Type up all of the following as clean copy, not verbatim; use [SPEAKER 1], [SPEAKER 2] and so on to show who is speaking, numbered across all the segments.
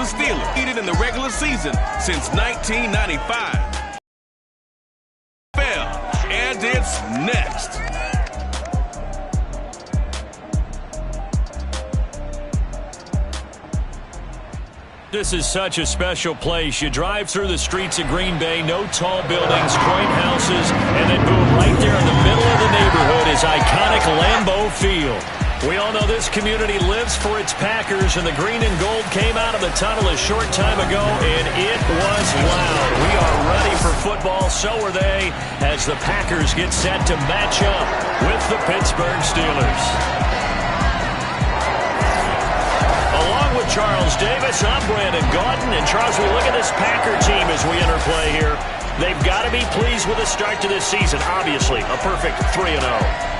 [SPEAKER 1] the Steelers, leading in the regular season since 1995. And it's next.
[SPEAKER 2] This is such a special place. You drive through the streets of Green Bay, no tall buildings, quaint houses, and then boom, right there in the middle of the neighborhood is iconic Lambeau Field. We all know this community lives for its Packers, and the green and gold came out of the tunnel a short time ago, and it was loud. We are ready for football, so are they, as the Packers get set to match up with the Pittsburgh Steelers. Along with Charles Davis, I'm Brandon Gaudin. And Charles, we look at this Packer team as we enter play here. They've got to be pleased with the start to this season. Obviously, a perfect 3-0.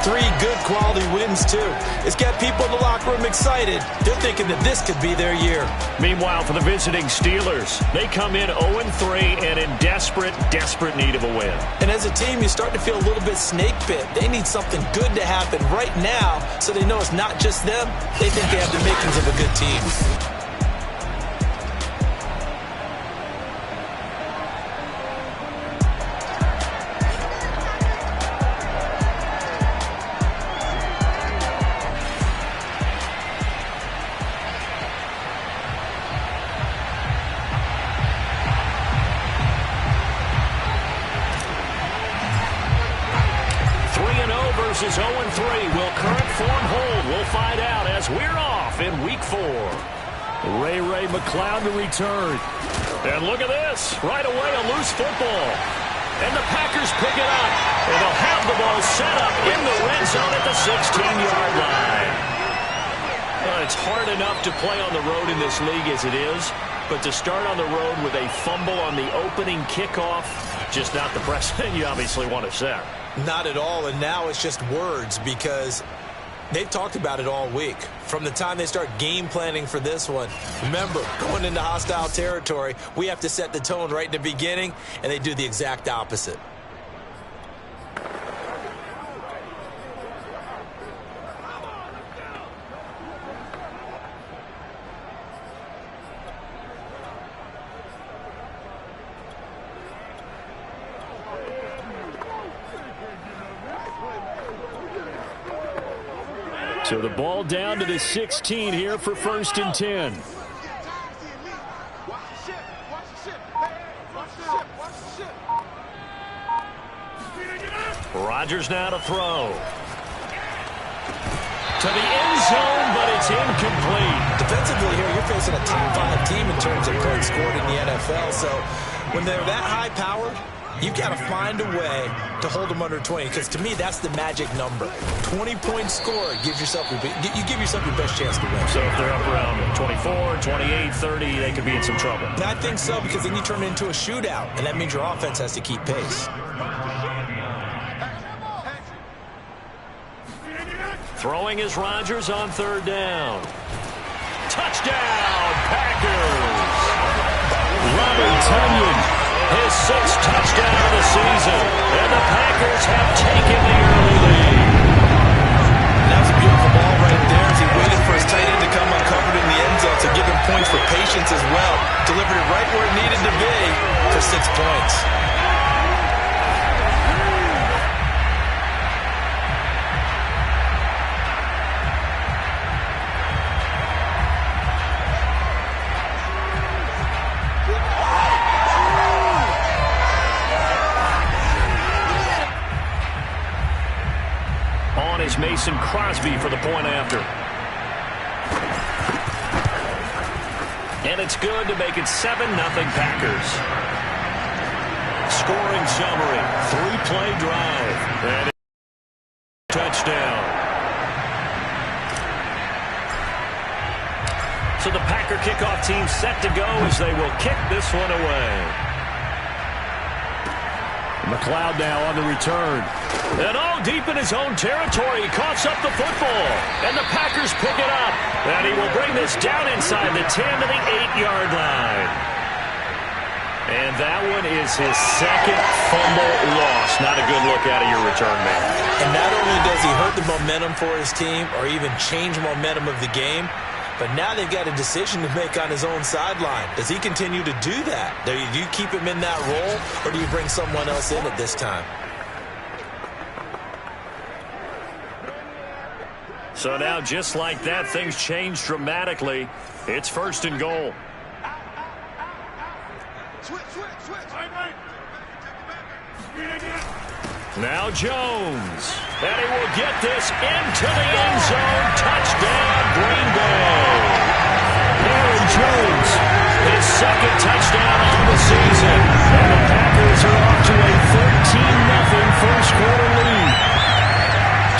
[SPEAKER 3] 3 good quality wins, too. It's got people in the locker room excited. They're thinking that this could be their year.
[SPEAKER 2] Meanwhile, for the visiting Steelers, they come in 0-3 and in desperate need of a win.
[SPEAKER 3] And as a team, you start to feel a little bit snake bit. They need something good to happen right now so they know it's not just them. They think they have the makings of a good team.
[SPEAKER 2] Versus 0-3. Will current form hold? We'll find out as we're off in Week 4. Ray McCloud to return. And look at this. Right away, a loose football. And the Packers pick it up. And they'll have the ball set up in the red zone at the 16-yard line. It's hard enough to play on the road in this league as it is. But to start on the road with a fumble on the opening kickoff, just not the precedent you obviously want to set.
[SPEAKER 3] Not at all, and now it's just words because they've talked about it all week. From the time they start game planning for this one, remember, going into hostile territory, we have to set the tone right in the beginning, and they do the exact opposite.
[SPEAKER 2] So the ball down to the 16 here for 1st and 10. Rodgers now to throw. To the end zone, but it's incomplete.
[SPEAKER 3] Defensively here, you're facing a top 5 team in terms of points scored in the NFL. So when they're that high-powered, you've got to find a way to hold them under 20, because to me, that's the magic number. 20-point score gives yourself you give yourself your best chance to win.
[SPEAKER 2] So if they're up around 24, 28, 30, they could be in some trouble.
[SPEAKER 3] And I think so, because then you turn it into a shootout, and that means your offense has to keep pace.
[SPEAKER 2] Throwing is Rodgers on 3rd down. Touchdown, Packers! Robert Tonyan, his 6th touchdown of the season, and the Packers have taken the early lead.
[SPEAKER 3] That was a beautiful ball right there as he waited for his tight end to come uncovered in the end zone to give him points for patience as well. Delivered it right where it needed to be for 6 points.
[SPEAKER 2] Is Mason Crosby for the point after. And it's good to make it 7-0 Packers. Scoring summary, 3-play drive. And touchdown. So the Packer kickoff team set to go as they will kick this one away. McCloud now on the return. And all deep in his own territory, he coughs up the football. And the Packers pick it up. And he will bring this down inside the 10 to the 8-yard line. And that one is his 2nd fumble loss. Not a good look out of your return man.
[SPEAKER 3] And not only does he hurt the momentum for his team or even change momentum of the game, But now they've got a decision to make on his own sideline. Does he continue to do that? Do you keep him in that role, or do you bring someone else in at this time?
[SPEAKER 2] So now, just like that, things change dramatically. It's 1st and goal. Now Jones. And he will get this into the end zone. Touchdown, Green Bay. Aaron Jones, his 2nd touchdown on the season. And the Packers are off to a 13-0 first-quarter lead.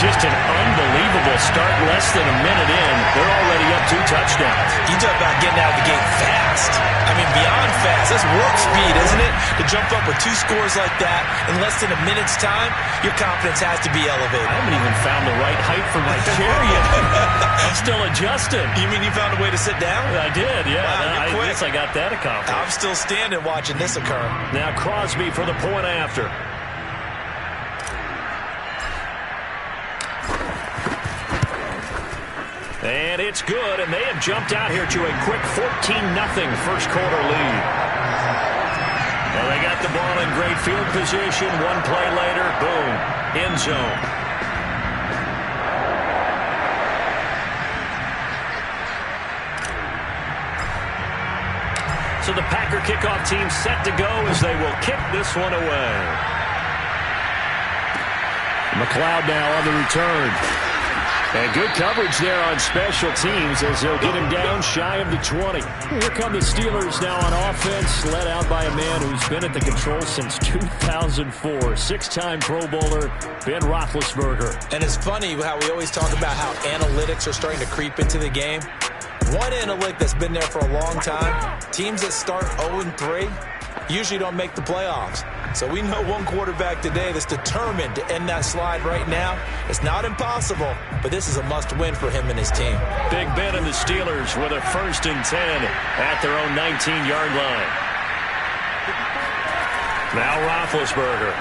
[SPEAKER 2] Just an unbelievable start. Less than a minute in, they're already up 2 touchdowns.
[SPEAKER 3] You talk about getting out of the gate fast. I mean, beyond fast. That's warp speed, isn't it? To jump up with 2 scores like that in less than a minute's time, your confidence has to be elevated.
[SPEAKER 2] I haven't even found the right height for my chair yet. I'm still adjusting.
[SPEAKER 3] You mean you found a way to sit down?
[SPEAKER 2] I did, yeah.
[SPEAKER 3] Wow,
[SPEAKER 2] I guess I got that accomplished.
[SPEAKER 3] I'm still standing watching this occur.
[SPEAKER 2] Now Crosby for the point after. And it's good, and they have jumped out here to a quick 14-0 first-quarter lead. Well, they got the ball in great field position. 1 play later, boom, end zone. So the Packer kickoff team set to go as they will kick this one away. McLeod now on the return. And good coverage there on special teams as they'll get him down shy of the 20. Here come the Steelers now on offense, led out by a man who's been at the controls since 2004. 6-time Pro Bowler, Ben Roethlisberger.
[SPEAKER 3] And it's funny how we always talk about how analytics are starting to creep into the game. One analytic that's been there for a long time, teams that start 0-3 usually don't make the playoffs. So we know one quarterback today that's determined to end that slide right now. It's not impossible, but this is a must-win for him and his team.
[SPEAKER 2] Big Ben and the Steelers with a 1st and 10 at their own 19-yard line. Now Roethlisberger.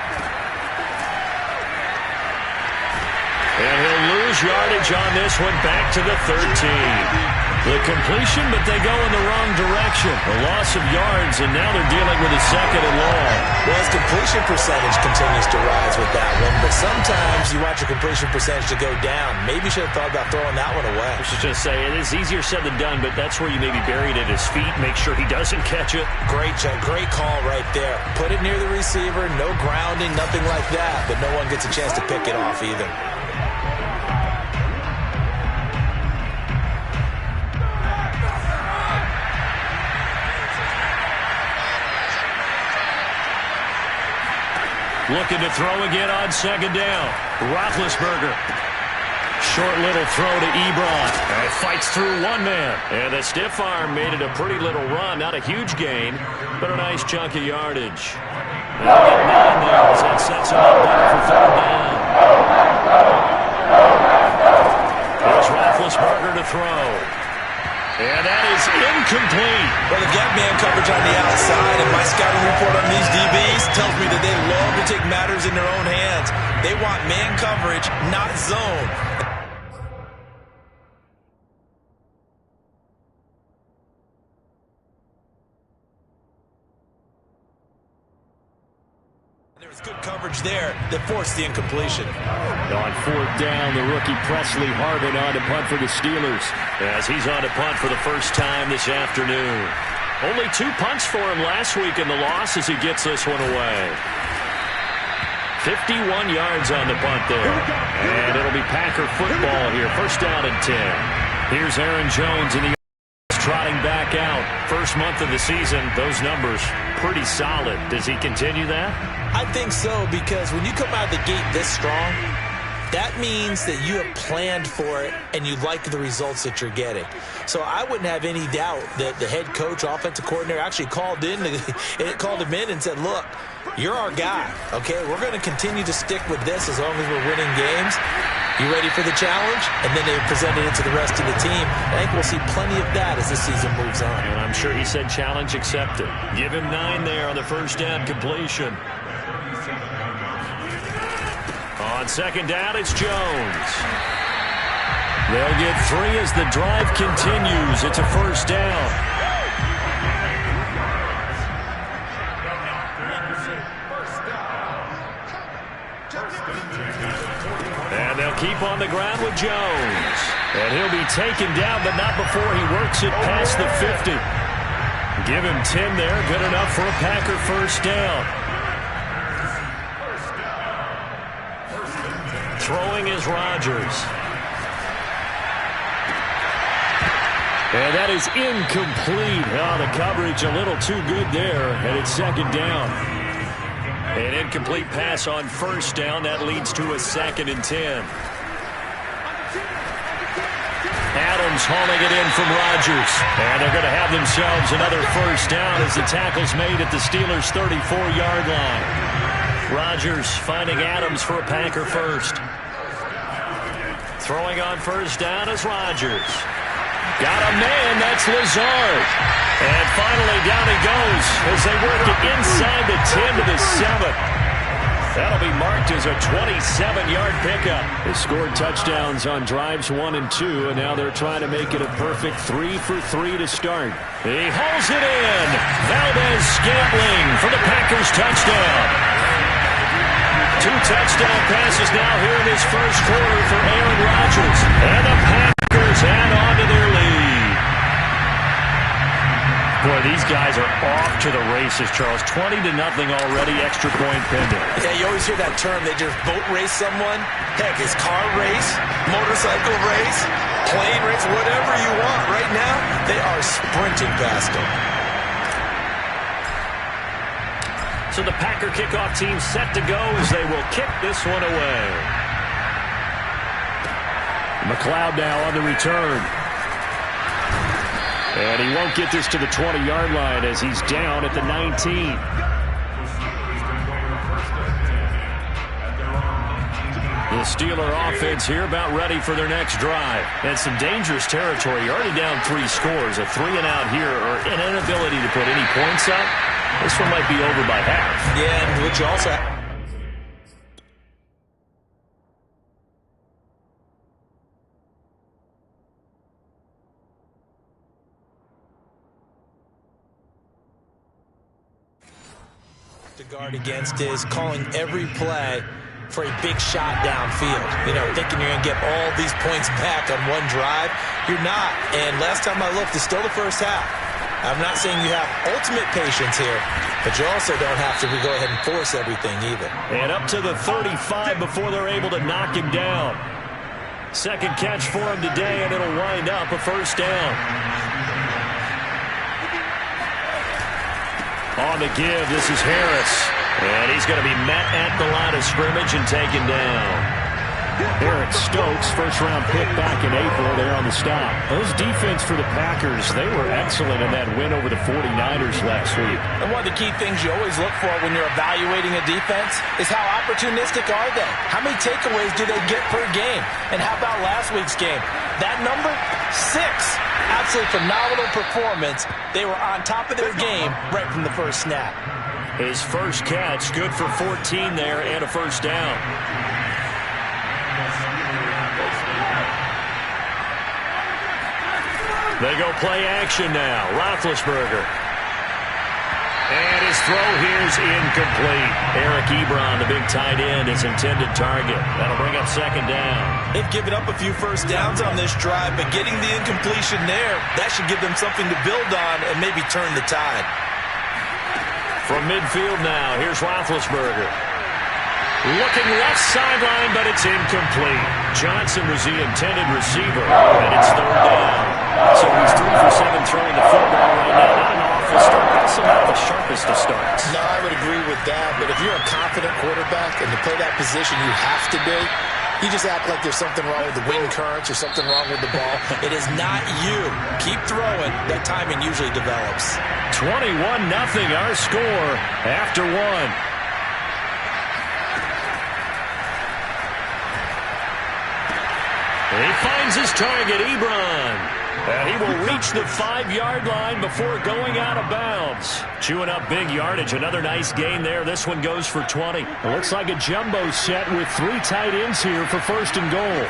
[SPEAKER 2] And he'll lose yardage on this one back to the 13. The completion, but they go in the wrong direction. A loss of yards, and now they're dealing with a 2nd and long.
[SPEAKER 3] Well, his completion percentage continues to rise with that one, but sometimes you want your completion percentage to go down. Maybe you should have thought about throwing that one away.
[SPEAKER 2] I should just say, it is easier said than done, but that's where you maybe bury it at his feet. Make sure he doesn't catch it.
[SPEAKER 3] Great call right there. Put it near the receiver, no grounding, nothing like that, but no one gets a chance to pick it off either.
[SPEAKER 2] Looking to throw again on 2nd down. Roethlisberger. Short little throw to Ebron. And fights through one man. And a stiff arm made it a pretty little run. Not a huge gain, but a nice chunk of yardage. And they'll get 9 there as that sets him up better for 3rd down. Here's Roethlisberger to throw. And that is incomplete.
[SPEAKER 3] Well, they've got man coverage on the outside, and my scouting report on these DBs tells me that they love to take matters in their own hands. They want man coverage, not zone. There's good coverage there that forced the incompletion.
[SPEAKER 2] On 4th down, the rookie Presley Harvin on to punt for the Steelers as he's on to punt for the first time this afternoon. Only 2 punts for him last week in the loss as he gets this one away. 51 yards on the punt there. And it'll be Packer football here. 1st down and 10. Here's Aaron Jones in the trotting back out. First month of the season, those numbers pretty solid. Does he continue that?
[SPEAKER 3] I think so, because when you come out of the gate this strong, that means that you have planned for it and you like the results that you're getting. So I wouldn't have any doubt that the head coach, offensive coordinator, actually called him in and said, look, you're our guy, okay? We're going to continue to stick with this as long as we're winning games. You ready for the challenge? And then they presented it to the rest of the team. I think we'll see plenty of that as the season moves on.
[SPEAKER 2] And I'm sure he said challenge accepted. Give him 9 there on the 1st down completion. On 2nd down, it's Jones. They'll get 3 as the drive continues. It's a first down. And they'll keep on the ground with Jones. And he'll be taken down, but not before he works it past the 50. Give him 10 there. Good enough for a Packer first down. Throwing is Rodgers. And that is incomplete. Oh, the coverage a little too good there, and it's second down. An incomplete pass on first down. That leads to a 2nd and 10. Adams hauling it in from Rodgers. And they're going to have themselves another first down as the tackle's made at the Steelers' 34-yard line. Rodgers finding Adams for a Packer first. Throwing on first down is Rodgers. Got a man, that's Lazard. And finally down he goes as they work it inside the 10 to the 7. That'll be marked as a 27-yard pickup. They scored touchdowns on drives 1 and 2, and now they're trying to make it a perfect 3 for 3 to start. He hauls it in. Valdez-Scantling for the Packers touchdown. 2 touchdown passes now here in this first quarter for Aaron Rodgers. And the Packers add on to their lead. Boy, these guys are off to the races, Charles. 20-0 already, extra point pending.
[SPEAKER 3] Yeah, you always hear that term. They just boat race someone. Heck, it's car race, motorcycle race, plane race, whatever you want. Right now, they are sprinting past them.
[SPEAKER 2] So the Packer kickoff team set to go as they will kick this one away. McLeod now on the return. And he won't get this to the 20-yard line as he's down at the 19. The Steeler offense here about ready for their next drive. And some dangerous territory. You're already down 3 scores. A 3-and-out here or an inability to put any points up. This one might be over by half.
[SPEAKER 3] Yeah, and what you also have to guard against is calling every play for a big shot downfield. You know, thinking you're going to get all these points back on one drive. You're not. And last time I looked, it's still the first half. I'm not saying you have ultimate patience here, but you also don't have to go ahead and force everything either.
[SPEAKER 2] And up to the 35 before they're able to knock him down. Second catch for him today, and it'll wind up a first down. On the give, this is Harris. And he's going to be met at the line of scrimmage and taken down. Eric Stokes, first-round pick back in April, there on the stop. Those defense for the Packers, they were excellent in that win over the 49ers last week.
[SPEAKER 3] And one of the key things you always look for when you're evaluating a defense is how opportunistic are they? How many takeaways do they get per game? And how about last week's game? That number, 6. Absolutely phenomenal performance. They were on top of their game right from the first snap.
[SPEAKER 2] His first catch, good for 14 there and a first down. They go play action now. Roethlisberger. And his throw here is incomplete. Eric Ebron, the big tight end, his intended target. That'll bring up second down.
[SPEAKER 3] They've given up a few first downs on this drive, but getting the incompletion there, that should give them something to build on and maybe turn the tide.
[SPEAKER 2] From midfield now, here's Roethlisberger. Looking left sideline, but it's incomplete. Johnson was the intended receiver, and it's third down. So he's 3 for 7 throwing the football right now. Not an awful start, also not the sharpest of starts.
[SPEAKER 4] No, I would agree with that, but if you're a confident quarterback and to play that position you have to be, you just act like there's something wrong with the wind currents or something wrong with the ball.
[SPEAKER 3] It is not you. Keep throwing. That timing usually develops.
[SPEAKER 2] 21-0 our score after 1. He finds his target, Ebron. And he will reach the 5-yard line before going out of bounds. Chewing up big yardage. Another nice gain there. This one goes for 20. It looks like a jumbo set with 3 tight ends here for first and goal.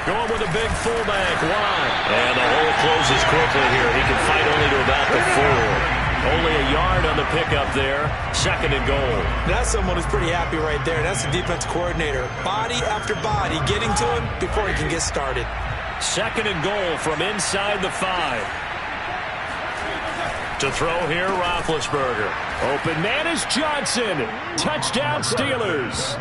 [SPEAKER 2] Going with a big fullback wide. And the hole closes quickly here. He can fight only to about the 4. Only a yard on the pickup there. 2nd and goal.
[SPEAKER 3] That's someone who's pretty happy right there. That's the defense coordinator. Body after body getting to him before he can get started.
[SPEAKER 2] 2nd and goal from inside the 5. To throw here, Roethlisberger. Open man is Johnson. Touchdown Steelers.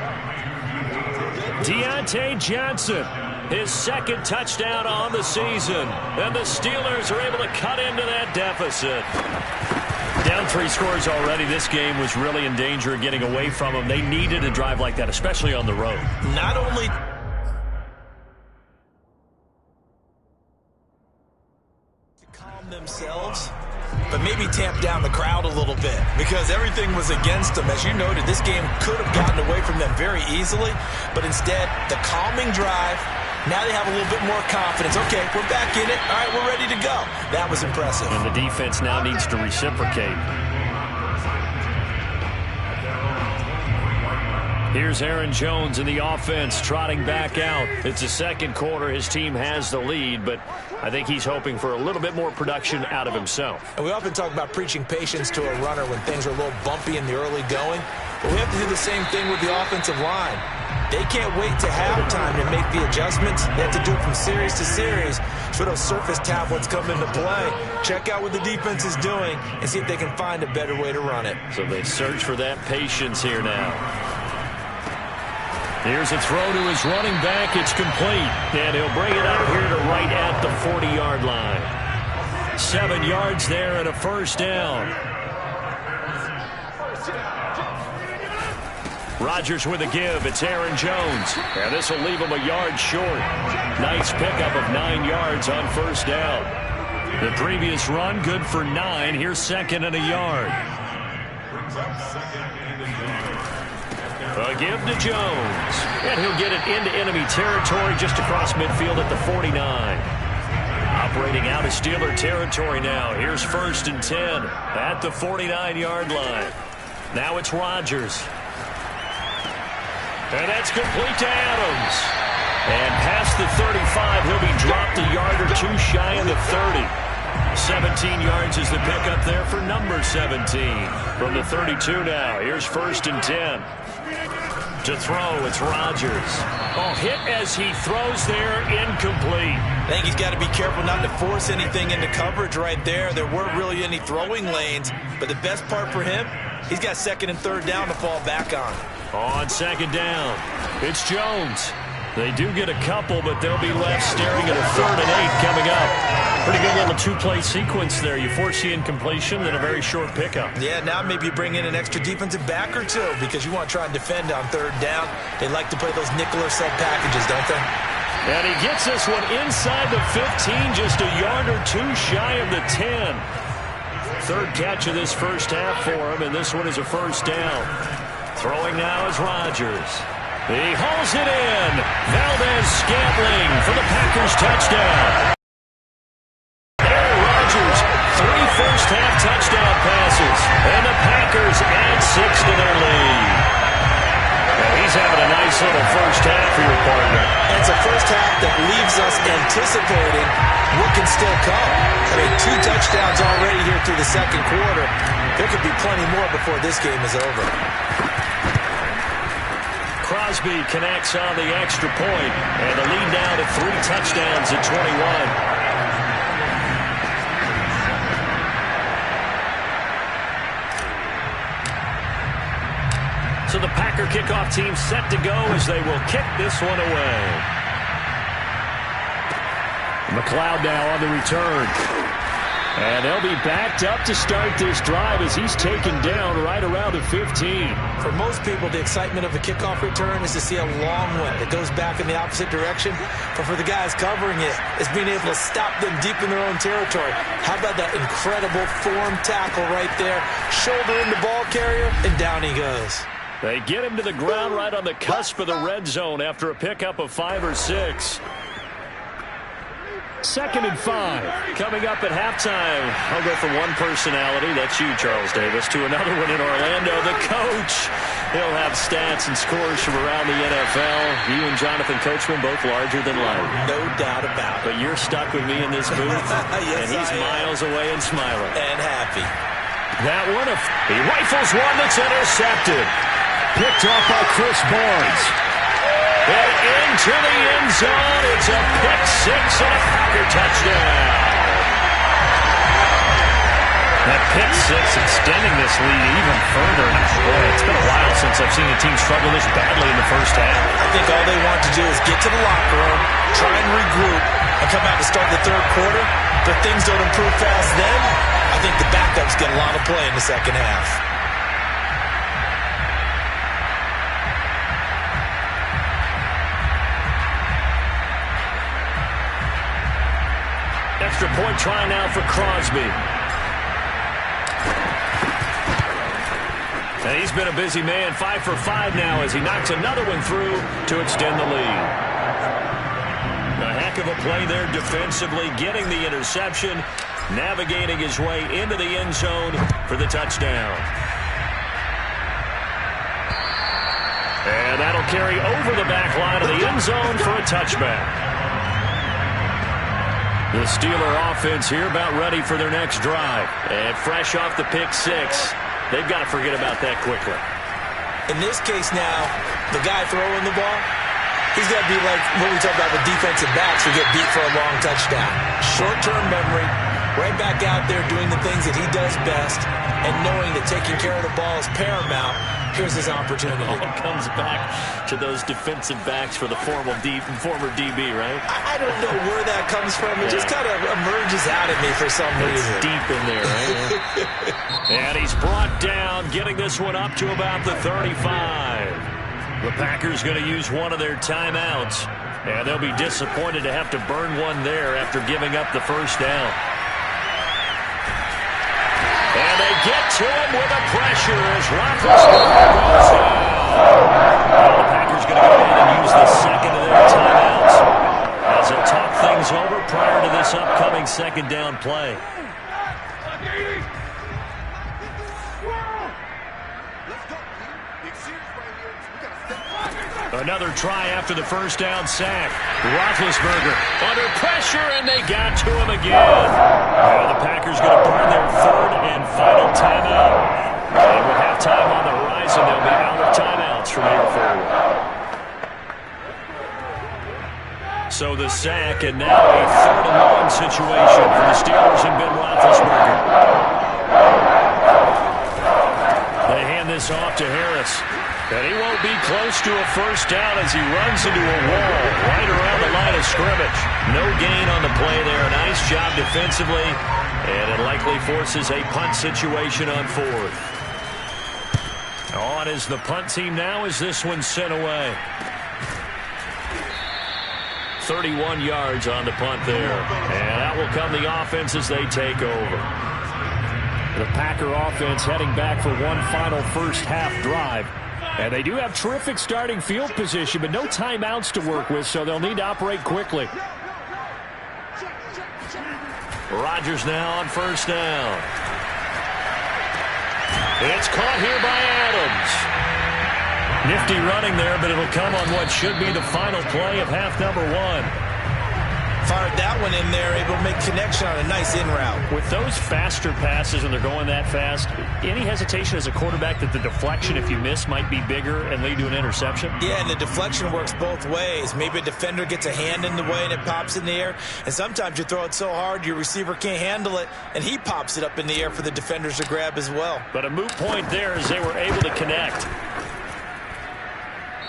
[SPEAKER 2] Deontay Johnson. His 2nd touchdown on the season. And the Steelers are able to cut into that deficit. Down 3 scores already. This game was really in danger of getting away from them. They needed a drive like that, especially on the road.
[SPEAKER 3] Not only to calm themselves, but maybe tamp down the crowd a little bit because everything was against them. As you noted, this game could have gotten away from them very easily, but instead, the calming drive, now they have a little bit more confidence. Okay, we're back in it. All right, we're ready to go. That was impressive.
[SPEAKER 2] And the defense now needs to reciprocate. Here's Aaron Jones in the offense trotting back out. It's the 2nd quarter. His team has the lead, but I think he's hoping for a little bit more production out of himself.
[SPEAKER 3] And we often talk about preaching patience to a runner when things are a little bumpy in the early going, but we have to do the same thing with the offensive line. They can't wait to halftime to make the adjustments. They have to do it from series to series so those surface tablets come into play. Check out what the defense is doing and see if they can find a better way to run it.
[SPEAKER 2] So they search for that patience here now. Here's a throw to his running back. It's complete. And he'll bring it out here to right at the 40-yard line. 7 yards there and a 1st down. Rodgers with a give. It's Aaron Jones. And this will leave him a yard short. Nice pickup of 9 yards on 1st down. The previous run good for 9. Here's 2nd and a yard. A give to Jones. And he'll get it into enemy territory just across midfield at the 49. Operating out of Steeler territory now. Here's 1st and 10 at the 49-yard line. Now it's Rodgers. And that's complete to Adams. And past the 35, he'll be dropped a yard or 2 shy of the 30. 17 yards is the pickup there for number 17. From the 32 now, here's 1st and 10. To throw, it's Rodgers. Oh, hit as he throws there, incomplete.
[SPEAKER 3] I think he's got to be careful not to force anything into coverage right there. There weren't really any throwing lanes, but the best part for him, he's got 2nd and 3rd down to fall back on.
[SPEAKER 2] On 2nd down, it's Jones. They do get a couple, but they'll be left staring at a 3rd and 8 coming up. Pretty good little 2-play sequence there. You force the incompletion, then a very short pickup.
[SPEAKER 3] Yeah, now maybe you bring in an extra defensive back or 2 because you want to try and defend on 3rd down. They like to play those nickel or sub packages, don't they?
[SPEAKER 2] And he gets this one inside the 15, just a yard or 2 shy of the 10. 3rd catch of this 1st half for him, and this one is a 1st down. Throwing now is Rodgers. He hauls it in. Valdez-Scantling for the Packers touchdown. Aaron Rodgers, 3 first-half touchdown passes. And the Packers add 6 to their lead. And he's having a nice little first half for your partner.
[SPEAKER 3] And it's a first half that leaves us anticipating what can still come. I mean, 2 touchdowns already here through the 2nd quarter. There could be plenty more before this game is over.
[SPEAKER 2] Crosby connects on the extra point, and the lead now to 3 touchdowns at 21. So the Packer kickoff team set to go as they will kick this one away. McLeod now on the return. And they'll be backed up to start this drive as he's taken down right around the 15.
[SPEAKER 3] For most people, the excitement of a kickoff return is to see a long one that goes back in the opposite direction. But for the guys covering it, it's being able to stop them deep in their own territory. How about that incredible form tackle right there? Shoulder in the ball carrier, and down he goes.
[SPEAKER 2] They get him to the ground right on the cusp of the red zone after a pickup of 5 or 6. 2nd and 5. Coming up at halftime, I'll go from one personality, that's you, Charles Davis, to another one in Orlando, the coach. He'll have stats and scores from around the NFL. You and Jonathan Coachman both larger than life.
[SPEAKER 3] No doubt about it.
[SPEAKER 2] But you're stuck with me in this booth,
[SPEAKER 3] yes,
[SPEAKER 2] and he's miles away and smiling.
[SPEAKER 3] And happy.
[SPEAKER 2] That one, he rifles one that's intercepted. Picked off by Chris Barnes. And into the end zone. It's a pick six and a Packer touchdown. That pick six extending this lead even further. Boy, it's been a while since I've seen a team struggle this badly in the first half.
[SPEAKER 3] I think all they want to do is get to the locker room, try and regroup, and come out to start the third quarter. If things don't improve fast then, I think the backups get a lot of play in the second half.
[SPEAKER 2] Extra point try now for Crosby. And he's been a busy man, 5 for 5 now as he knocks another one through to extend the lead. A heck of a play there defensively, getting the interception, navigating his way into the end zone for the touchdown. And that'll carry over the back line of the end zone for a touchback. The Steeler offense here about ready for their next drive. And fresh off the pick six, they've got to forget about that quickly.
[SPEAKER 3] In this case now, the guy throwing the ball, he's got to be like what we talk about with defensive backs who get beat for a long touchdown. Short-term memory, right back out there doing the things that he does best, and knowing that taking care of the ball is paramount. Here's his opportunity.
[SPEAKER 2] It all comes back to those defensive backs for the former DB, right?
[SPEAKER 3] I don't know where that comes from. It just kind of emerges out of me for some reason.
[SPEAKER 2] It's deep in there, right? And he's brought down, getting this one up to about the 35. The Packers going to use one of their timeouts, and they'll be disappointed to have to burn one there after giving up the first down. And they get to him with a pressure as Roethlisberger goes down. Well, the Packers going to go ahead and use the second of their timeouts as they talk things over prior to this upcoming second down play. Another try after the first down sack. Roethlisberger under pressure, and they got to him again. Now the Packers going to burn their third and final timeout. And with halftime on the horizon, they'll be out of timeouts from here forward. So the sack, and now a 3rd and 1 situation for the Steelers and Ben Roethlisberger. They hand this off to Harris. And he won't be close to a first down as he runs into a wall right around the line of scrimmage. No gain on the play there. Nice job defensively. And it likely forces a punt situation on 4th. On is the punt team now as this one's sent away. 31 yards on the punt there. And that will come the offense as they take over. The Packer offense heading back for one final first half drive. And they do have terrific starting field position, but no timeouts to work with, so they'll need to operate quickly. Rodgers now on first down. It's caught here by Adams. Nifty running there, but it'll come on what should be the final play of half number 1.
[SPEAKER 3] Fired that one in there, able to make connection on a nice in route.
[SPEAKER 2] With those faster passes and they're going that fast, any hesitation as a quarterback that the deflection, if you miss, might be bigger and lead to an interception?
[SPEAKER 3] Yeah, and the deflection works both ways. Maybe a defender gets a hand in the way and it pops in the air. And sometimes you throw it so hard your receiver can't handle it, and he pops it up in the air for the defenders to grab as well.
[SPEAKER 2] But a moot point there as they were able to connect.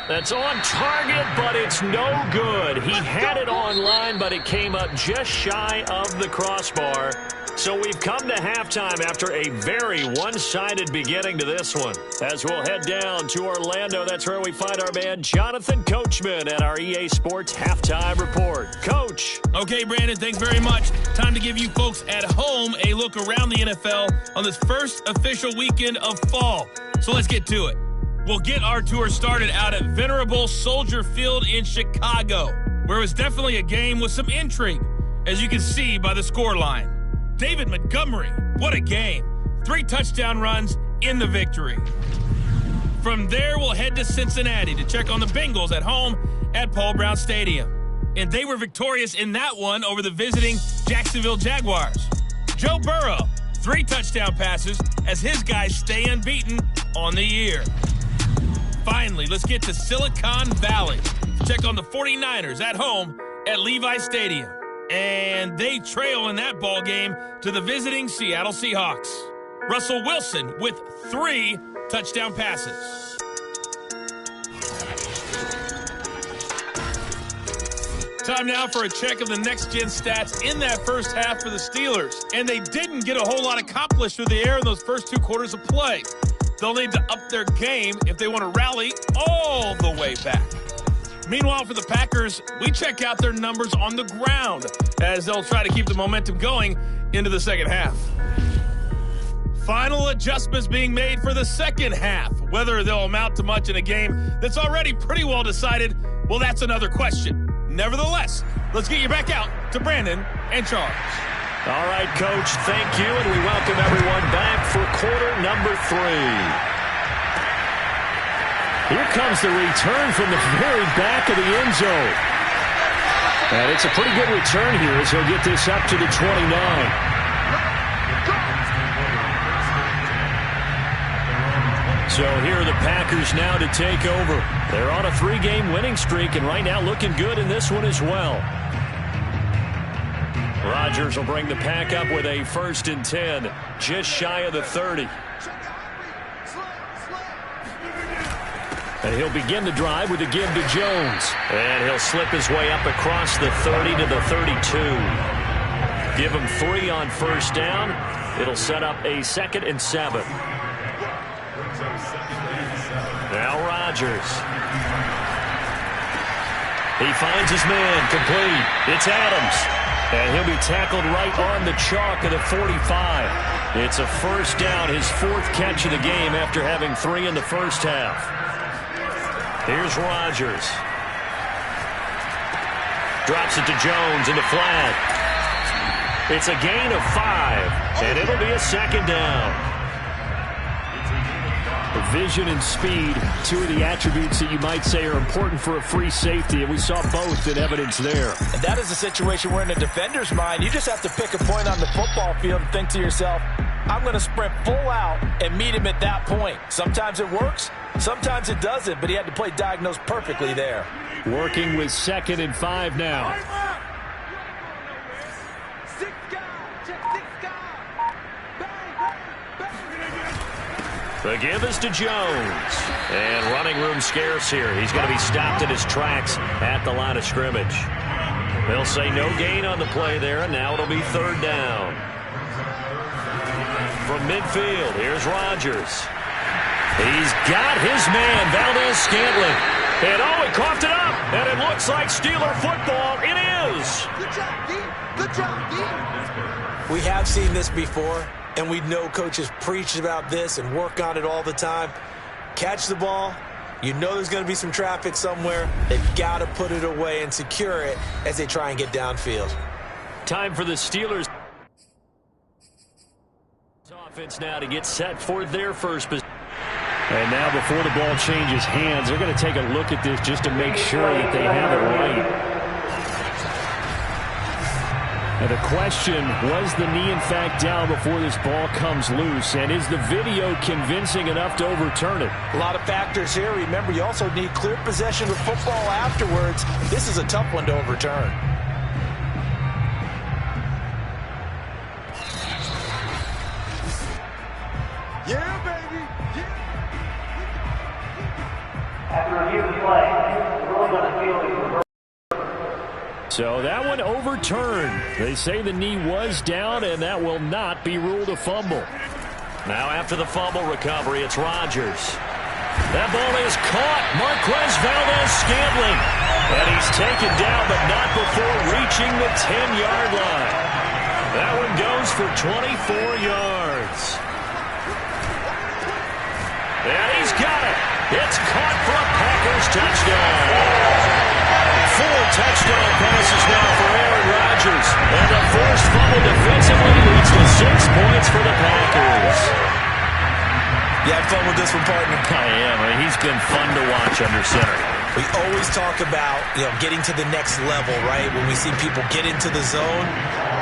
[SPEAKER 2] That's on target, but it's no good. He had it on line, but it came up just shy of the crossbar. So we've come to halftime after a very one-sided beginning to this one. As we'll head down to Orlando, that's where we find our man Jonathan Coachman at our EA Sports Halftime Report. Coach.
[SPEAKER 5] Okay, Brandon, thanks very much. Time to give you folks at home a look around the NFL on this first official weekend of fall. So let's get to it. We'll get our tour started out at venerable Soldier Field in Chicago, where it was definitely a game with some intrigue. as you can see by the scoreline. David Montgomery, what a game. 3 touchdown runs in the victory. From there, we'll head to Cincinnati to check on the Bengals at home at Paul Brown Stadium. And they were victorious in that one over the visiting Jacksonville Jaguars. Joe Burrow, 3 touchdown passes as his guys stay unbeaten on the year. Finally, let's get to Silicon Valley to check on the 49ers at home at Levi Stadium. And they trail in that ball game to the visiting Seattle Seahawks. Russell Wilson with 3 touchdown passes. Time now for a check of the next-gen stats in that first half for the Steelers. And they didn't get a whole lot accomplished through the air in those first 2 quarters of play. They'll need to up their game if they want to rally all the way back. Meanwhile, for the Packers, we check out their numbers on the ground as they'll try to keep the momentum going into the second half. Final adjustments being made for the second half. Whether they'll amount to much in a game that's already pretty well decided, well, that's another question. Nevertheless, let's get you back out to Brandon and Charles.
[SPEAKER 2] All right, Coach, thank you, and we welcome everyone back for quarter number 3. Here comes the return from the very back of the end zone. And it's a pretty good return here as he'll get this up to the 29. So here are the Packers now to take over. They're on a 3-game winning streak, and right now looking good in this one as well. Rodgers will bring the Pack up with a 1st and 10, just shy of the 30. And he'll begin the drive with a give to Jones. And he'll slip his way up across the 30 to the 32. Give him 3 on 1st down. It'll set up a 2nd and 7. Now Rodgers. He finds his man, complete. It's Adams. And he'll be tackled right on the chalk of the 45. It's a 1st down, his 4th catch of the game after having 3 in the first half. Here's Rodgers. Drops it to Jones in the flat. It's a gain of 5, and it'll be a 2nd down. Vision and speed, 2 of the attributes that you might say are important for a free safety, and we saw both in evidence there.
[SPEAKER 3] And that is a situation where in a defender's mind, you just have to pick a point on the football field and think to yourself, I'm going to sprint full out and meet him at that point. Sometimes it works, sometimes it doesn't, but he had to play diagnose perfectly there.
[SPEAKER 2] Working with 2nd and 5 now. The give is to Jones. And running room scarce here. He's going to be stopped in his tracks at the line of scrimmage. They'll say no gain on the play there, and now it'll be 3rd down. From midfield, here's Rodgers. He's got his man, Valdez-Scantling. And he coughed it up, and it looks like Steeler football. It is.
[SPEAKER 6] Good job, D. Good job, D.
[SPEAKER 3] We have seen this before, and we know coaches preach about this and work on it all the time. Catch the ball. You know there's going to be some traffic somewhere. They've got to put it away and secure it as they try and get downfield.
[SPEAKER 2] Time for the Steelers. Offense now to get set for their first position. And now before the ball changes hands, they're going to take a look at this just to make sure that they have it right. And the question, was the knee in fact down before this ball comes loose? And is the video convincing enough to overturn it?
[SPEAKER 3] A lot of factors here. Remember, you also need clear possession of football afterwards. This is a tough one to overturn.
[SPEAKER 6] Yeah, baby. Yeah.
[SPEAKER 7] After review of play, ruling on the field.
[SPEAKER 2] So that one overturned. They say the knee was down, and that will not be ruled a fumble. Now after the fumble recovery, it's Rodgers. That ball is caught. Marquez Valdez-Scantling. And he's taken down, but not before reaching the 10-yard line. That one goes for 24 yards. And he's got it. It's caught for a Packers touchdown. 4 touchdown passes now for Aaron Rodgers. Rodgers. And the forced fumble defensively leads to 6 points for the Packers.
[SPEAKER 3] You have fun with this one, partner?
[SPEAKER 2] I am. I mean, he's been fun to watch under center.
[SPEAKER 3] We always talk about, getting to the next level, right? When we see people get into the zone,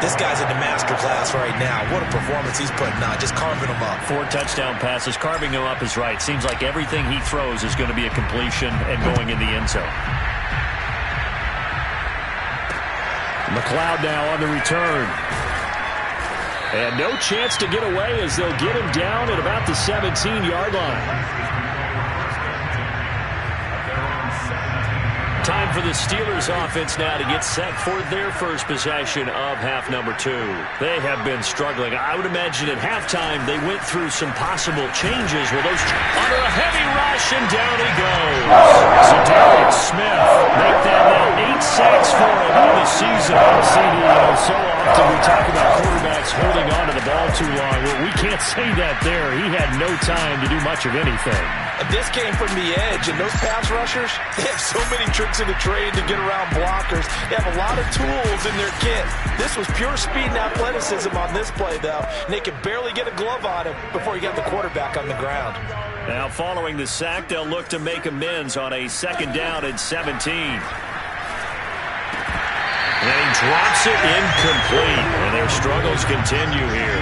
[SPEAKER 3] this guy's in the master class right now. What a performance he's putting on, just carving them up.
[SPEAKER 2] 4 touchdown passes. Carving him up is right. Seems like everything he throws is going to be a completion and going in the end zone. McLeod now on the return. And no chance to get away as they'll get him down at about the 17-yard line. Time for the Steelers offense now to get set for their first possession of half number 2. They have been struggling. I would imagine at halftime they went through some possible changes with those under a heavy rush, and down he goes. So Darius Smith make that now 8 sacks for him in the season. So often we talk about quarterbacks holding on to the ball too long. Well, we can't say that there. He had no time to do much of anything.
[SPEAKER 3] This came from the edge, and those pass rushers, they have so many tricks in the trade to get around blockers. They have a lot of tools in their kit. This was pure speed and athleticism on this play, though, and they could barely get a glove on him before he got the quarterback on the ground.
[SPEAKER 2] Now, following the sack, they'll look to make amends on a 2nd down and 17. And he drops it incomplete, and their struggles continue here.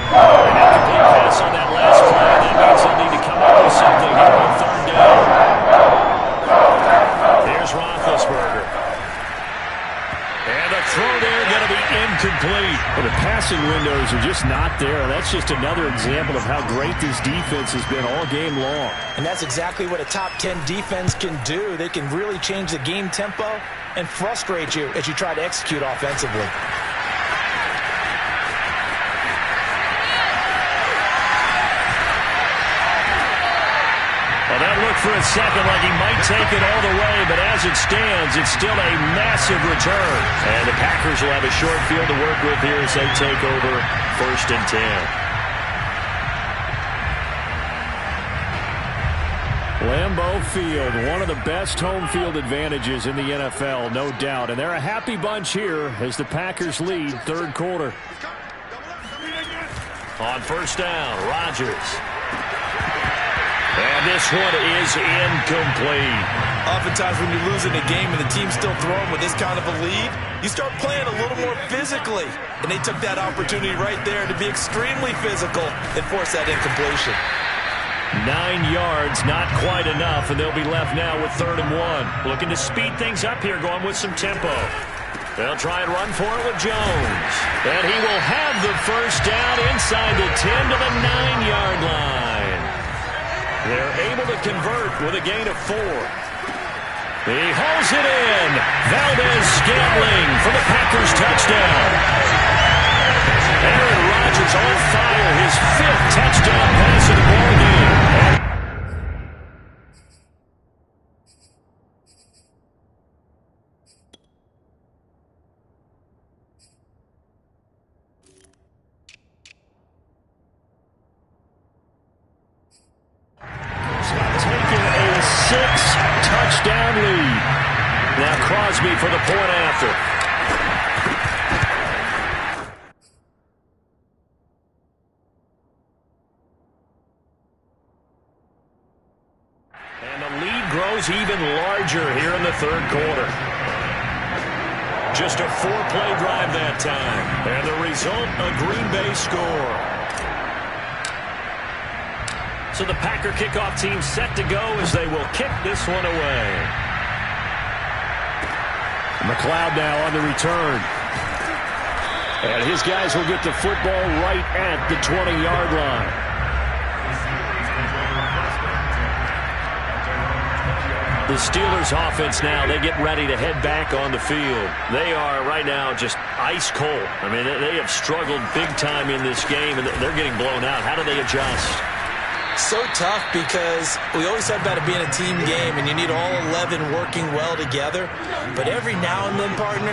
[SPEAKER 2] An incomplete pass on that last play. That means they'll need to come up with something here on 3rd down. Here's Roethlisberger. And the throw there going to be incomplete. Well, the passing windows are just not there. That's just another example of how great this defense has been all game long.
[SPEAKER 3] And that's exactly what a top 10 defense can do. They can really change the game tempo and frustrate you as you try to execute offensively.
[SPEAKER 2] Well, that looked for a second like he might take it all the way, but as it stands, it's still a massive return. And the Packers will have a short field to work with here as they take over 1st and 10. Lambeau Field, one of the best home field advantages in the NFL, no doubt. And they're a happy bunch here as the Packers lead 3rd quarter. On 1st down, Rodgers. And this one is incomplete.
[SPEAKER 3] Oftentimes when you're losing a game and the team's still throwing with this kind of a lead, you start playing a little more physically. And they took that opportunity right there to be extremely physical and force that incompletion.
[SPEAKER 2] 9 yards, not quite enough, and they'll be left now with 3rd and 1. Looking to speed things up here, going with some tempo. They'll try and run for it with Jones. And he will have the 1st down inside the 10 to the 9-yard line. They're able to convert with a gain of 4. He hauls it in. Valdez-Scantling for the Packers touchdown. Aaron Rodgers on fire. His 5th touchdown pass of the ball game. Taking a 6-touchdown lead. Now Crosby for the point after. And the lead grows even larger here in the 3rd quarter. Just a 4-play drive that time. And the result, a Green Bay score. So the Packer kickoff team set to go as they will kick this one away. McLeod now on the return. And his guys will get the football right at the 20-yard line. The Steelers offense now, they get ready to head back on the field. They are right now just ice cold. I mean, they have struggled big time in this game, and they're getting blown out. How do they adjust?
[SPEAKER 3] So tough because we always talk about it being a team game and you need all 11 working well together. But every now and then, partner,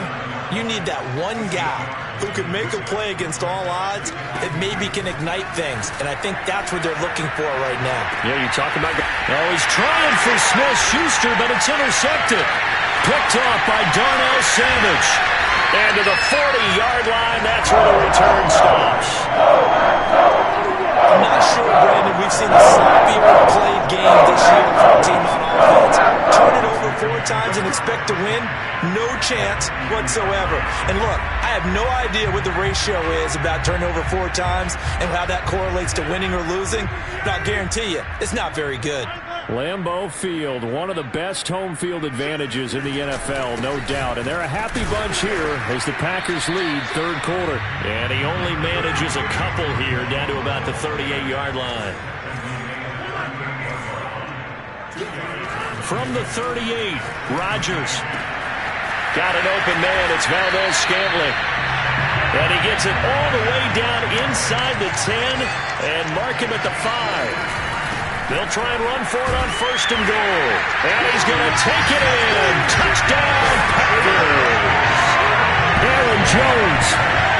[SPEAKER 3] you need that one guy who can make a play against all odds that maybe can ignite things. And I think that's what they're looking for right now.
[SPEAKER 2] Yeah, you talk about... Oh, he's trying for Smith-Schuster, but it's intercepted. Picked off by Darnell Savage. And to the 40-yard line, that's where the return stops.
[SPEAKER 3] I'm not sure, Brandon, we've seen a sloppier played game this year from a team on offense. Turn it over 4 times and expect to win? No chance whatsoever. And look, I have no idea what the ratio is about turnover 4 times and how that correlates to winning or losing, but I'll guarantee you, it's not very good.
[SPEAKER 2] Lambeau Field, one of the best home field advantages in the NFL, no doubt. And they're a happy bunch here as the Packers lead third quarter. And he only manages a couple here down to about the 38-yard line. From the 38, Rodgers. Got an open man. It's Valdez-Scantling. And he gets it all the way down inside the 10 and mark him at the 5. They'll try and run for it on first and goal. And he's going to take it in. Touchdown, Packers. Aaron Jones,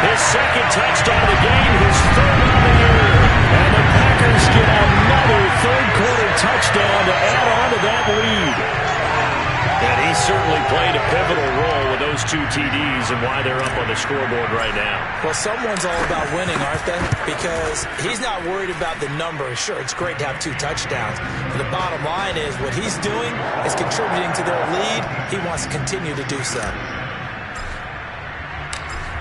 [SPEAKER 2] his second touchdown of the game, his third of the year. And the Packers get another third-quarter touchdown to add on to that lead. And he certainly played a pivotal role with those 2 TDs and why they're up on the scoreboard right now.
[SPEAKER 3] Well, someone's all about winning, aren't they? Because he's not worried about the number. Sure, it's great to have 2 touchdowns. But the bottom line is what he's doing is contributing to their lead. He wants to continue to do so.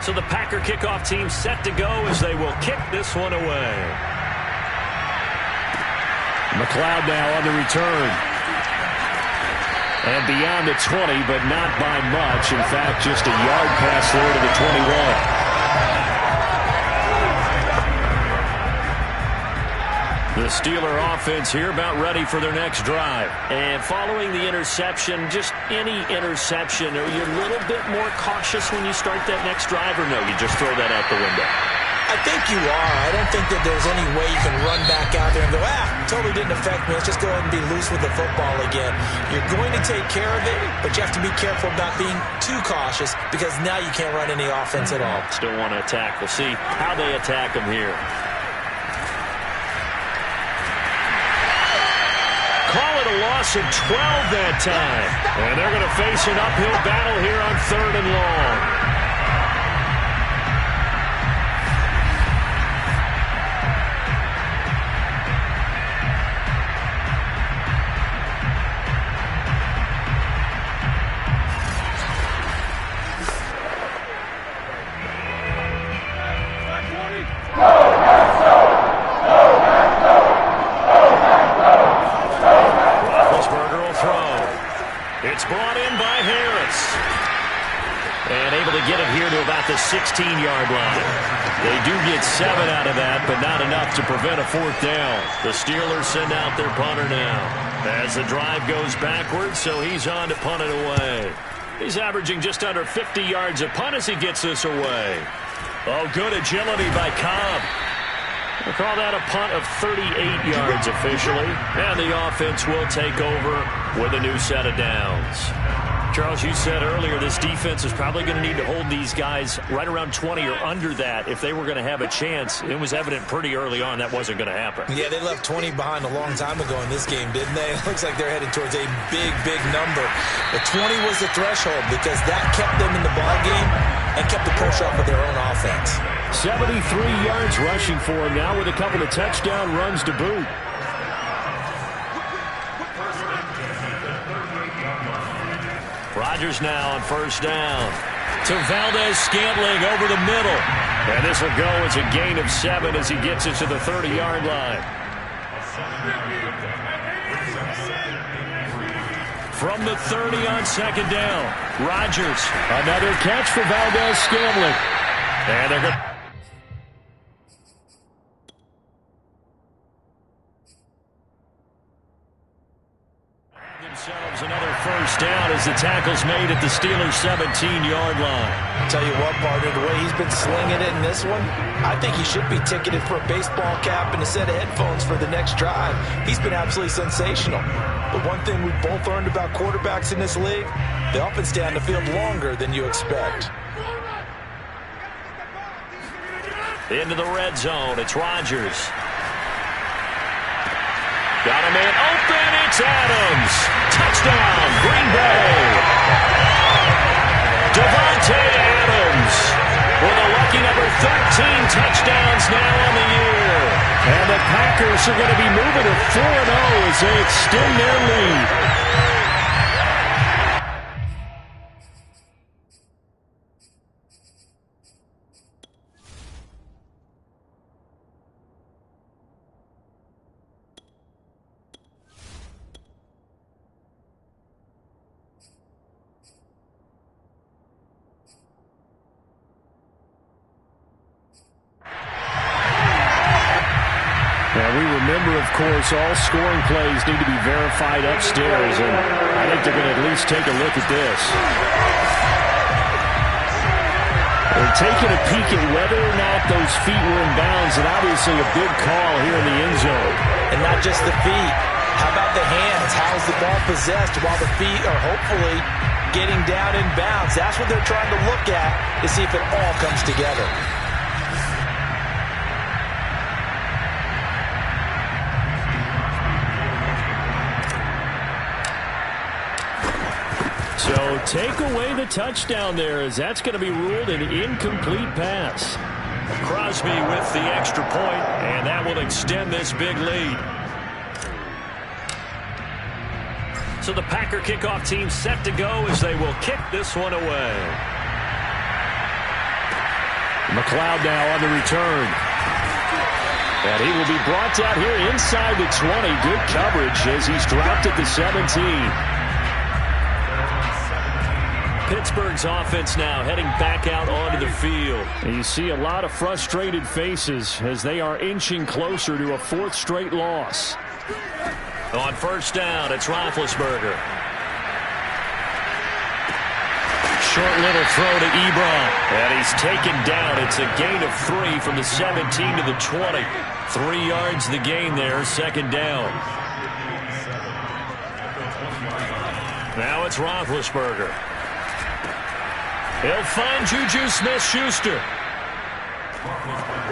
[SPEAKER 2] So the Packer kickoff team set to go as they will kick this one away. McLeod now on the return. And beyond the 20, but not by much. In fact, just a yard pass there to the 21. The Steeler offense here about ready for their next drive. And following the interception, just any interception, are you a little bit more cautious when you start that next drive, or no, you just throw that out the window?
[SPEAKER 3] I think you are. I don't think that there's any way you can run back out there and go, totally didn't affect me. Let's just go ahead and be loose with the football again. You're going to take care of it, but you have to be careful about being too cautious because now you can't run any offense at all.
[SPEAKER 2] Still want to attack. We'll see how they attack them here. Call it a loss of 12 that time. And they're going to face an uphill battle here on 3rd and long. The 16-yard line. They do get 7 out of that, but not enough to prevent a 4th down. The Steelers send out their punter now as the drive goes backwards, so he's on to punt it away. He's averaging just under 50 yards a punt as he gets this away. Oh, good agility by Cobb. We'll call that a punt of 38 yards officially, and the offense will take over with a new set of downs. Charles, you said earlier this defense is probably going to need to hold these guys right around 20 or under that if they were going to have a chance. It was evident pretty early on that wasn't going to happen.
[SPEAKER 3] Yeah, they left 20 behind a long time ago in this game, didn't they? It looks like they're headed towards a big, big number. But 20 was the threshold because that kept them in the ball game and kept the pressure off of their own offense.
[SPEAKER 2] 73 yards rushing for him now with a couple of touchdown runs to boot. Rodgers now on first down to Valdez-Scantling over the middle. And this will go as a gain of 7 as he gets it to the 30-yard line. From the 30 on second down, Rodgers, another catch for Valdez-Scantling. And they're going to... themselves another first down as the tackle's made at the Steelers' 17-yard line.
[SPEAKER 3] I'll tell you what, partner, the way he's been slinging it in this one, I think he should be ticketed for a baseball cap and a set of headphones for the next drive. He's been absolutely sensational. But one thing we've both learned about quarterbacks in this league, they often stay on the field longer than you expect.
[SPEAKER 2] Into the red zone, it's Rodgers. Got a man open, it's Adams. Touchdown, Green Bay. Devontae Adams now on the year. And the Packers are going to be moving to 4-0 as they extend their lead. Now, we remember, of course, all scoring plays need to be verified upstairs, and I think they're going to at least take a look at this. They're taking a peek at whether or not those feet were in bounds, and obviously a big call here in the end zone.
[SPEAKER 3] And not just the feet. How about the hands? How's the ball possessed while the feet are hopefully getting down in bounds? That's what they're trying to look at to see if it all comes together.
[SPEAKER 2] So take away the touchdown there, as that's going to be ruled an incomplete pass. Crosby with the extra point, and that will extend this big lead. So the Packer kickoff team set to go as they will kick this one away. McLeod now on the return. And he will be brought down here inside the 20. Good coverage as he's dropped at the 17. Pittsburgh's offense now heading back out onto the field. And you see a lot of frustrated faces as they are inching closer to a fourth straight loss. On first down, it's Roethlisberger. Short little throw to Ebron. And he's taken down. It's a gain of 3 from the 17 to the 20. 3 yards the gain there, second down. Now it's Roethlisberger. He'll find Juju Smith-Schuster.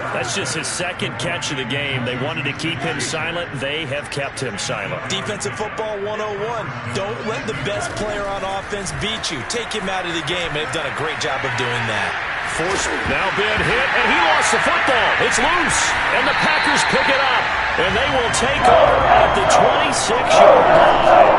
[SPEAKER 2] That's just his second catch of the game. They wanted to keep him silent. They have kept him silent.
[SPEAKER 3] Defensive football 101. Don't let the best player on offense beat you. Take him out of the game. They've done a great job of doing that.
[SPEAKER 2] Forced, now been hit, and he lost the football. It's loose, and the Packers pick it up, and they will take over at the 26-yard line.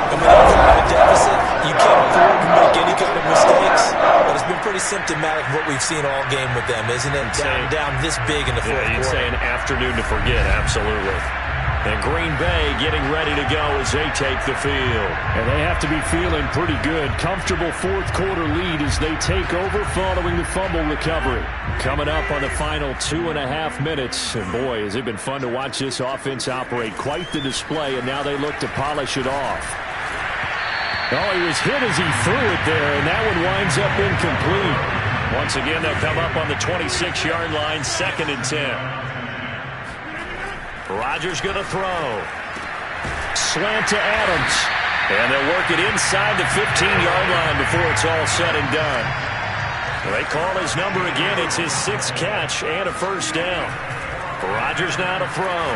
[SPEAKER 3] And when you have a deficit, you can't afford to make any kind of mistakes. But it's been pretty symptomatic of what we've seen all game with them, isn't it? Down this big in the fourth quarter.
[SPEAKER 2] You'd say an afternoon to forget, absolutely. And Green Bay getting ready to go as they take the field. And they have to be feeling pretty good. Comfortable fourth quarter lead as they take over following the fumble recovery. Coming up on the final 2.5 minutes. And boy, has it been fun to watch this offense operate. Quite the display, and now they look to polish it off. Oh, he was hit as he threw it there, and that one winds up incomplete. Once again, they'll come up on the 26-yard line, 2nd and 10. Rodgers going to throw. Slant to Adams. And they'll work it inside the 15-yard line before it's all said and done. They call his number again. It's his 6th catch and a first down. Rodgers now to throw.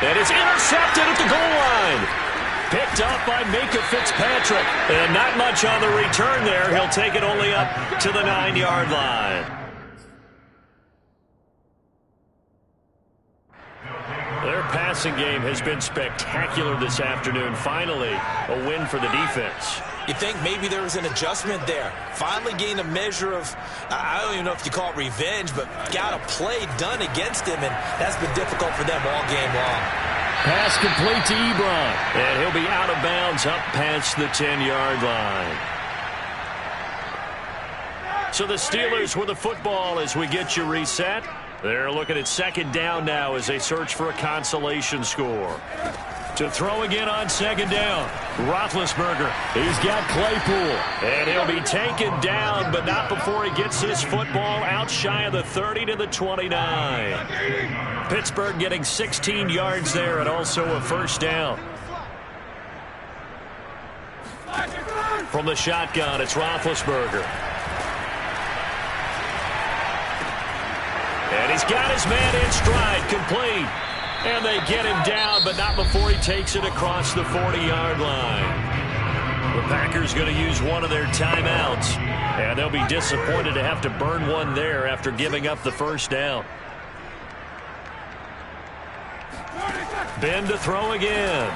[SPEAKER 2] And it's intercepted at the goal line. Picked up by Minka Fitzpatrick. And not much on the return there. He'll take it only up to the 9-yard line. Their passing game has been spectacular this afternoon. Finally, a win for the defense.
[SPEAKER 3] You think maybe there was an adjustment there. Finally gained a measure of, I don't even know if you call it revenge, but got a play done against him, and that's been difficult for them all game long.
[SPEAKER 2] Pass complete to Ebron, and he'll be out of bounds up past the 10-yard line. So the Steelers with the football as we get you reset. They're looking at 2nd down now as they search for a consolation score. To throw again on 2nd down, Roethlisberger. He's got Claypool, and he'll be taken down, but not before he gets this football out shy of the 30 to the 29. Pittsburgh getting 16 yards there and also a first down. From the shotgun, it's Roethlisberger. And he's got his man in stride, complete. And they get him down, but not before he takes it across the 40-yard line. The Packers going to use one of their timeouts. And they'll be disappointed to have to burn one there after giving up the first down. Ben to throw again.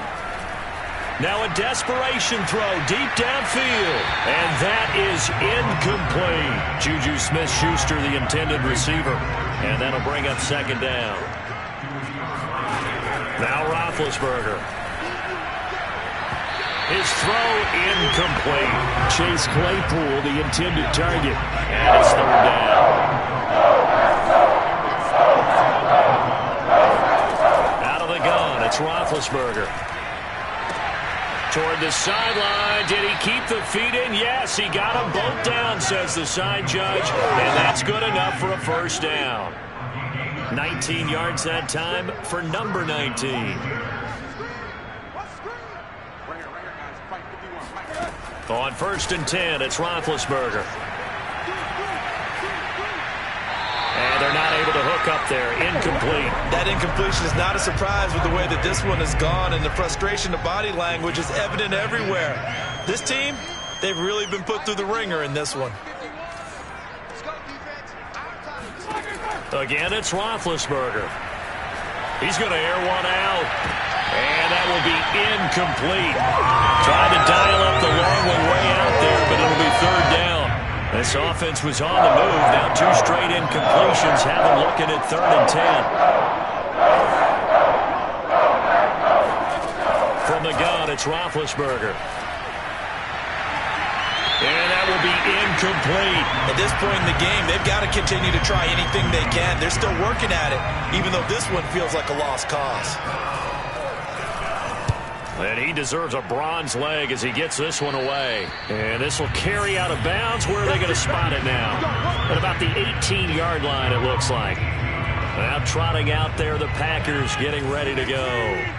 [SPEAKER 2] Now a desperation throw deep downfield. And that is incomplete. Juju Smith-Schuster, the intended receiver. And that'll bring up second down. Now Roethlisberger. His throw incomplete. Chase Claypool, the intended target. And it's third down. Out of the gun, it's Roethlisberger. Toward the sideline. Did he keep the feet in? Yes, he got them both down, says the side judge. And that's good enough for a first down. 19 yards that time for number 19. On 1st and 10, it's Roethlisberger. And they're not able to hook up there. Incomplete.
[SPEAKER 3] That incompletion is not a surprise with the way that this one has gone, and the frustration, the body language is evident everywhere. This team, they've really been put through the ringer in this one.
[SPEAKER 2] Again, it's Roethlisberger. He's going to air one out. And that will be incomplete. Tried to dial up the long one way out there, but it'll be third down. This offense was on the move. Now 2 straight incompletions have them looking at 3rd and 10. From the gun, it's Roethlisberger. And that will be incomplete.
[SPEAKER 3] At this point in the game, they've got to continue to try anything they can. They're still working at it, even though this one feels like a lost cause.
[SPEAKER 2] And he deserves a bronze leg as he gets this one away. And this will carry out of bounds. Where are they going to spot it now? At about the 18-yard line, it looks like. Now trotting out there, the Packers getting ready to go.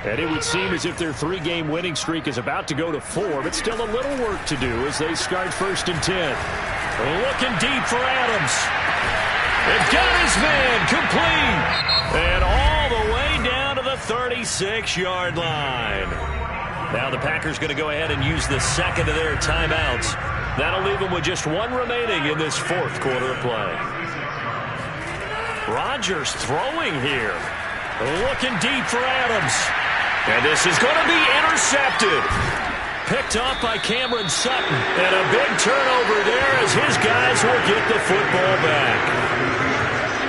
[SPEAKER 8] And it would seem as if their 3-game winning streak is about to go to 4, but still a little work to do as they start 1st and 10.
[SPEAKER 2] Looking deep for Adams. They've got his man complete. And all the way down to the 36-yard line. Now the Packers going to go ahead and use the second of their timeouts. That'll leave them with just 1 remaining in this 4th quarter of play. Rodgers throwing here. Looking deep for Adams. And this is going to be intercepted. Picked off by Cameron Sutton. And a big turnover there as his guys will get the football back.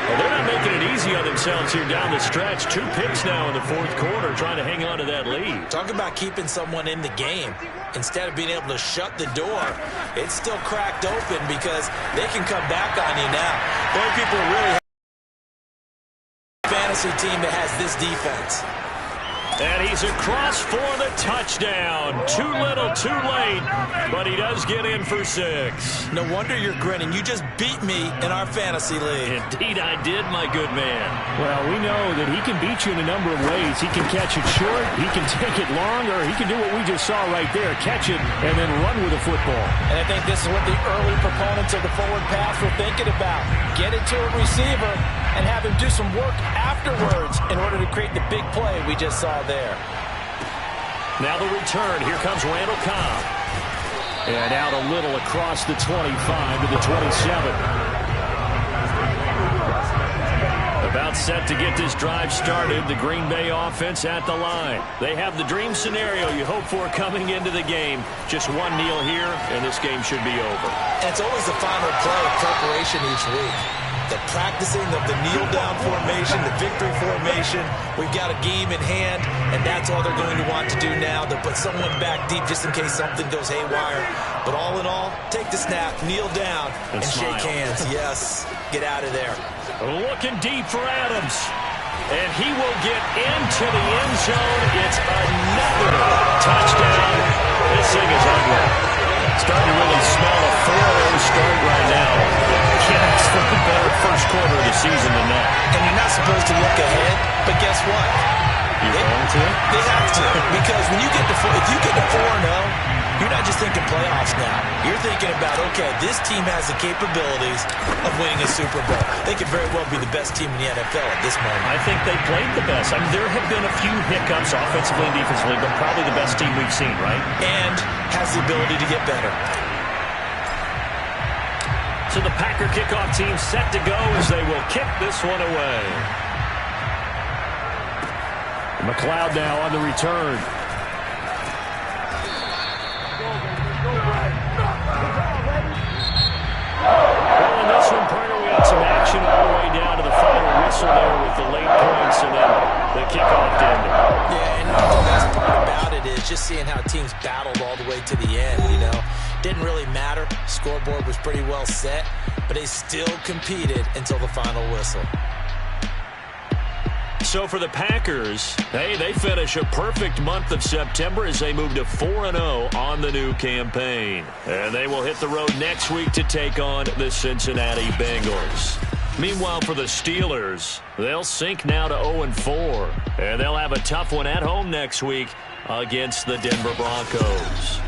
[SPEAKER 2] Well, they're not making it easy on themselves here down the stretch. 2 picks now in the 4th quarter trying to hang on to that lead.
[SPEAKER 3] Talk about keeping someone in the game. Instead of being able to shut the door, it's still cracked open because they can come back on you now. The only people who really have a fantasy team that has this defense.
[SPEAKER 2] And he's across for the touchdown. Too little, too late, but he does get in for 6.
[SPEAKER 3] No wonder you're grinning. You just beat me in our fantasy league.
[SPEAKER 2] Indeed I did, my good man.
[SPEAKER 8] Well, we know that he can beat you in a number of ways. He can catch it short, he can take it long, or he can do what we just saw right there, catch it and then run with the football.
[SPEAKER 3] And I think this is what the early proponents of the forward pass were thinking about. Get it to a receiver and have him do some work afterwards in order to create the big play we just saw there.
[SPEAKER 2] Now the return. Here comes Randall Cobb.
[SPEAKER 8] And out a little across the 25 to the 27.
[SPEAKER 2] About set to get this drive started. The Green Bay offense at the line. They have the dream scenario you hope for coming into the game. Just 1 kneel here, and this game should be over.
[SPEAKER 3] And it's always the final play of preparation each week. The practicing of the kneel-down formation, the victory formation. We've got a game in hand, and that's all they're going to want to do now. They'll put someone back deep just in case something goes haywire. But all in all, take the snap, kneel down, and shake hands. Yes, get out of there.
[SPEAKER 2] Looking deep for Adams. And he will get into the end zone. It's another touchdown. This thing is ugly. Starting to really smell a 4-0 start right now. Can't ask for a better first quarter of the season than that.
[SPEAKER 3] And you're not supposed to look ahead, but guess what?
[SPEAKER 2] You're going to?
[SPEAKER 3] They have to. Because when you get to if you get to 4-0, you're not just thinking playoffs now. You're thinking about, okay, this team has the capabilities of winning a Super Bowl. They could very well be the best team in the NFL at this moment.
[SPEAKER 2] I think they played the best. I mean, there have been a few hiccups offensively and defensively, but probably the best team we've seen, right?
[SPEAKER 3] And has the ability to get better.
[SPEAKER 2] So the Packer kickoff team set to go as they will kick this one away. McLeod now on the return. Well, in this one, Parker, we had some action all the way down to the final whistle there with the late points and then the kickoff ended.
[SPEAKER 3] Yeah, and the best part about it is just seeing how teams battled all the way to the end, you know. Didn't really matter. Scoreboard was pretty well set, but they still competed until the final whistle.
[SPEAKER 2] So for the Packers, hey, they finish a perfect month of September as they move to 4-0 on the new campaign. And they will hit the road next week to take on the Cincinnati Bengals. Meanwhile, for the Steelers, they'll sink now to 0-4. And they'll have a tough one at home next week against the Denver Broncos.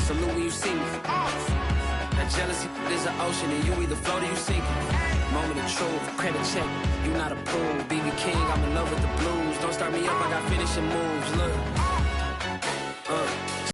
[SPEAKER 9] Salute when you see me. That jealousy is an ocean and you either float or you sink. Moment of truth, credit check, you not approved. BB King, I'm in love with the blues. Don't start me up, I got finishing moves, look.